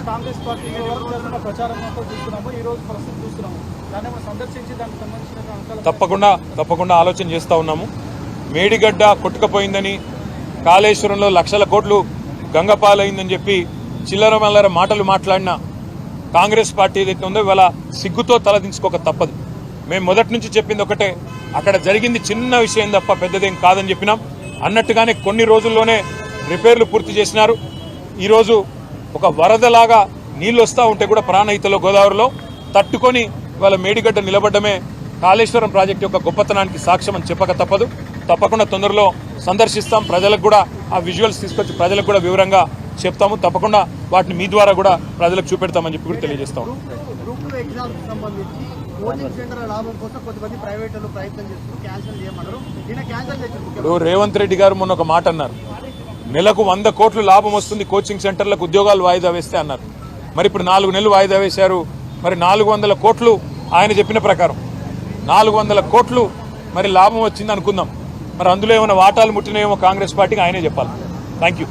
Congress party వరకు చేస్తున్న ప్రచారంతో చూస్తున్నాము, ఈ రోజు ప్రస్తుతం చూస్తున్నాము. దాన్ని మనం సందర్శించి దానికి సంబంధించిన తప్పకుండా ఆలోచన చేస్తూ ఉన్నాము. మేడిగడ్డ కొట్టుకుపోయిందని, కాళేశ్వరంలో లక్షల కోట్లు గంగపాలైందని చెప్పి చిల్లర మల్లర మాటలు మాట్లాడిన కాంగ్రెస్ పార్టీ ఏదైతే ఉందో ఇవాళ సిగ్గుతో తలదించుకోక తప్పదు. మేము మొదటి నుంచి చెప్పింది ఒకటే, అక్కడ జరిగింది చిన్న విషయం తప్ప పెద్దదేం కాదని చెప్పినాం. అన్నట్టుగానే కొన్ని రోజుల్లోనే రిపేర్లు పూర్తి చేసినారు. ఈరోజు ఒక వరదలాగా నీళ్లు వస్తూ ఉంటే కూడా ప్రాణహితలో గోదావరిలో తట్టుకొని ఇవాళ మేడిగడ్డ నిలబడ్డమే కాళేశ్వరం ప్రాజెక్టు యొక్క గొప్పతనానికి సాక్ష్యం అని చెప్పక తప్పదు. తప్పకుండా తొందరలో సందర్శిస్తాం. ప్రజలకు కూడా ఆ విజువల్స్ తీసుకొచ్చి ప్రజలకు కూడా వివరంగా చెప్తాము. తప్పకుండా వాటిని మీ ద్వారా కూడా ప్రజలకు చూపెడతామని చెప్పి కూడా తెలియజేస్తాము. ఇప్పుడు రేవంత్ రెడ్డి గారు మొన్న ఒక మాట అన్నారు, నెలకు 100 కోట్లు లాభం వస్తుంది కోచింగ్ సెంటర్లకు ఉద్యోగాలు వాయిదా వేస్తే అన్నారు. మరి ఇప్పుడు 4 నెలలు వాయిదా వేశారు. మరి 400 కోట్లు ఆయన చెప్పిన ప్రకారం 400 కోట్లు మరి లాభం వచ్చింది అనుకుందాం. మరి అందులో ఏమైనా వాటాలు ముట్టినాయేమో కాంగ్రెస్ పార్టీకి ఆయనే చెప్పాలి. Thank you.